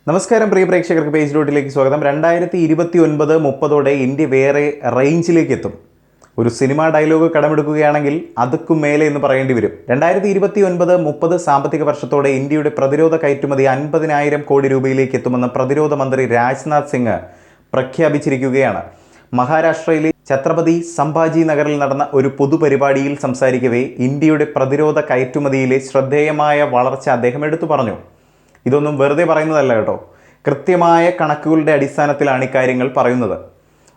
നമസ്കാരം പ്രിയ പ്രേക്ഷകർക്ക് പേജ് റൂട്ടിലേക്ക് സ്വാഗതം. 2029-30 ഇന്ത്യ വേറെ റേഞ്ചിലേക്ക് എത്തും. ഒരു സിനിമാ ഡയലോഗ് കടമെടുക്കുകയാണെങ്കിൽ അതുക്കും മേലെ എന്ന് പറയേണ്ടി വരും. 2029-30 സാമ്പത്തിക വർഷത്തോടെ ഇന്ത്യയുടെ പ്രതിരോധ കയറ്റുമതി 50,000 കോടി രൂപയിലേക്ക് എത്തുമെന്ന് പ്രതിരോധ മന്ത്രി രാജ്നാഥ് സിംഗ് പ്രഖ്യാപിച്ചിരിക്കുകയാണ്. മഹാരാഷ്ട്രയിലെ ഛത്രപതി സംഭാജി നഗറിൽ നടന്ന ഒരു പൊതുപരിപാടിയിൽ സംസാരിക്കവേ ഇന്ത്യയുടെ പ്രതിരോധ കയറ്റുമതിയിലെ ശ്രദ്ധേയമായ വളർച്ച അദ്ദേഹം എടുത്തു പറഞ്ഞു. ഇതൊന്നും വെറുതെ പറയുന്നതല്ല കേട്ടോ, കൃത്യമായ കണക്കുകളുടെ അടിസ്ഥാനത്തിലാണ് ഇക്കാര്യങ്ങൾ പറയുന്നത്.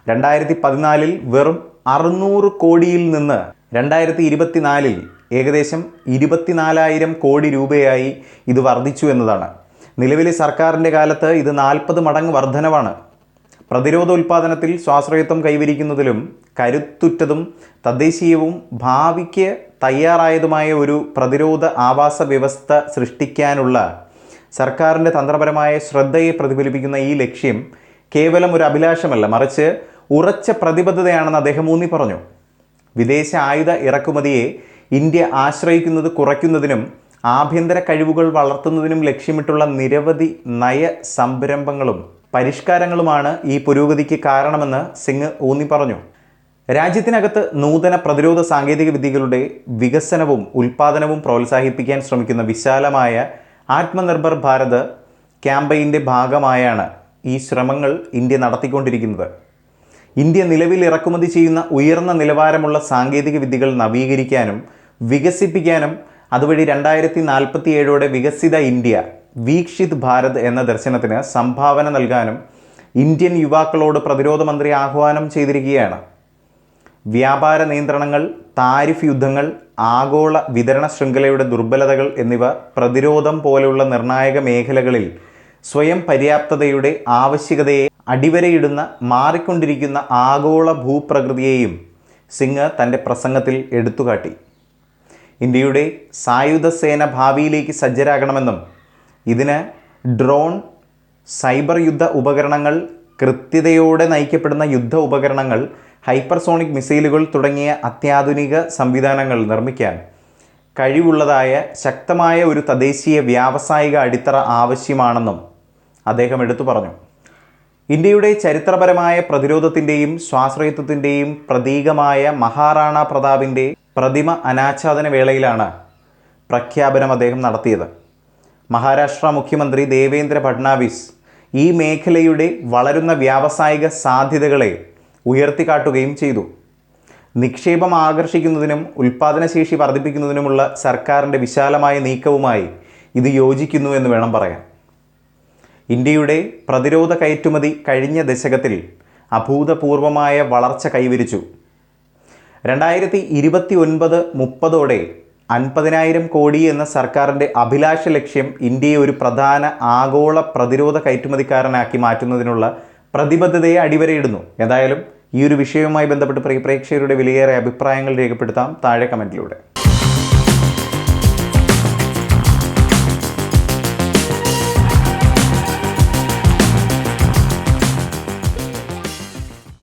2014 വെറും 600 കോടിയിൽ നിന്ന് 2024 ഏകദേശം 24,000 കോടി രൂപയായി ഇത് വർദ്ധിച്ചു എന്നതാണ്. നിലവിലെ സർക്കാരിൻ്റെ കാലത്ത് ഇത് 40 മടങ്ങ് വർധനവാണ്. പ്രതിരോധ ഉൽപ്പാദനത്തിൽ സ്വാശ്രയത്വം കൈവരിക്കുന്നതിലും കരുത്തുറ്റതും തദ്ദേശീയവും ഭാവിക്ക് തയ്യാറായതുമായ ഒരു പ്രതിരോധ ആവാസ വ്യവസ്ഥ സൃഷ്ടിക്കാനുള്ള സർക്കാരിൻ്റെ തന്ത്രപരമായ ശ്രദ്ധയെ പ്രതിഫലിപ്പിക്കുന്ന ഈ ലക്ഷ്യം കേവലം ഒരു അഭിലാഷമല്ല, മറിച്ച് ഉറച്ച പ്രതിബദ്ധതയാണെന്ന് അദ്ദേഹം ഊന്നി പറഞ്ഞു. വിദേശ ആയുധ ഇറക്കുമതിയെ ഇന്ത്യ ആശ്രയിക്കുന്നത് കുറയ്ക്കുന്നതിനും ആഭ്യന്തര കഴിവുകൾ വളർത്തുന്നതിനും ലക്ഷ്യമിട്ടുള്ള നിരവധി നയ സംരംഭങ്ങളും പരിഷ്കാരങ്ങളുമാണ് ഈ പുരോഗതിക്ക് കാരണമെന്ന് സിംഗ് ഊന്നി പറഞ്ഞു. രാജ്യത്തിനകത്ത് നൂതന പ്രതിരോധ സാങ്കേതിക വിദ്യകളുടെ വികസനവും ഉൽപ്പാദനവും പ്രോത്സാഹിപ്പിക്കാൻ ശ്രമിക്കുന്ന വിശാലമായ ആത്മനിർഭർ ഭാരത് ക്യാമ്പയിൻ്റെ ഭാഗമായാണ് ഈ ശ്രമങ്ങൾ ഇന്ത്യ നടത്തിക്കൊണ്ടിരിക്കുന്നത്. ഇന്ത്യ നിലവിൽ ഇറക്കുമതി ചെയ്യുന്ന ഉയർന്ന നിലവാരമുള്ള സാങ്കേതിക വിദ്യകൾ നവീകരിക്കാനും വികസിപ്പിക്കാനും അതുവഴി 2047 വികസിത ഇന്ത്യ വീക്ഷിത് ഭാരത് എന്ന ദർശനത്തിന് സംഭാവന നൽകാനും ഇന്ത്യൻ യുവാക്കളോട് പ്രതിരോധ മന്ത്രി ആഹ്വാനം ചെയ്തിരിക്കുകയാണ്. വ്യാപാര നിയന്ത്രണങ്ങൾ, താരിഫ് യുദ്ധങ്ങൾ, ആഗോള വിതരണ ശൃംഖലയുടെ ദുർബലതകൾ എന്നിവ പ്രതിരോധം പോലെയുള്ള നിർണായക മേഖലകളിൽ സ്വയം പര്യാപ്തതയുടെ ആവശ്യകതയെ അടിവരയിടുന്ന മാറിക്കൊണ്ടിരിക്കുന്ന ആഗോള ഭൂപ്രകൃതിയെയും സിംഗ് തൻ്റെ പ്രസംഗത്തിൽ എടുത്തുകാട്ടി. ഇന്ത്യയുടെ സായുധ സേന ഭാവിയിലേക്ക് സജ്ജരാകണമെന്നും ഇതിന് ഡ്രോൺ, സൈബർ യുദ്ധ ഉപകരണങ്ങൾ, കൃത്യതയോടെ നയിക്കപ്പെടുന്ന യുദ്ധ ഉപകരണങ്ങൾ, ഹൈപ്പർസോണിക് മിസൈലുകൾ തുടങ്ങിയ അത്യാധുനിക സംവിധാനങ്ങൾ നിർമ്മിക്കാൻ കഴിവുള്ളതായ ശക്തമായ ഒരു തദ്ദേശീയ വ്യാവസായിക അടിത്തറ ആവശ്യമാണെന്നും അദ്ദേഹം എടുത്തു പറഞ്ഞു. ഇന്ത്യയുടെ ചരിത്രപരമായ പ്രതിരോധത്തിൻ്റെയും സ്വാശ്രയത്വത്തിൻ്റെയും പ്രതീകമായ മഹാറാണ പ്രതാപിൻ്റെ പ്രതിമ അനാച്ഛാദന വേളയിലാണ് പ്രഖ്യാപനം അദ്ദേഹം നടത്തിയത്. മഹാരാഷ്ട്ര മുഖ്യമന്ത്രി ദേവേന്ദ്ര ഫഡ്നാവിസ് ഈ മേഖലയുടെ വളരുന്ന വ്യാവസായിക സാധ്യതകളെ ഉയർത്തിക്കാട്ടുകയും ചെയ്തു. നിക്ഷേപം ആകർഷിക്കുന്നതിനും ഉൽപ്പാദനശേഷി വർദ്ധിപ്പിക്കുന്നതിനുമുള്ള സർക്കാരിൻ്റെ വിശാലമായ നീക്കവുമായി ഇത് യോജിക്കുന്നു എന്ന് വേണം പറയാൻ. ഇന്ത്യയുടെ പ്രതിരോധ കയറ്റുമതി കഴിഞ്ഞ ദശകത്തിൽ അഭൂതപൂർവമായ വളർച്ച കൈവരിച്ചു. 2029-30 50,000 കോടി എന്ന സർക്കാരിൻ്റെ അഭിലാഷ ലക്ഷ്യം ഇന്ത്യയെ ഒരു പ്രധാന ആഗോള പ്രതിരോധ കയറ്റുമതിക്കാരനാക്കി മാറ്റുന്നതിനുള്ള പ്രതിബദ്ധതയെ അടിവരയിടുന്നു. ഏതായാലും ഈ ഒരു വിഷയവുമായി ബന്ധപ്പെട്ട് പ്രേക്ഷകരുടെ വിലയേറെ അഭിപ്രായങ്ങൾ രേഖപ്പെടുത്താം താഴെ കമൻറ്റിലൂടെ.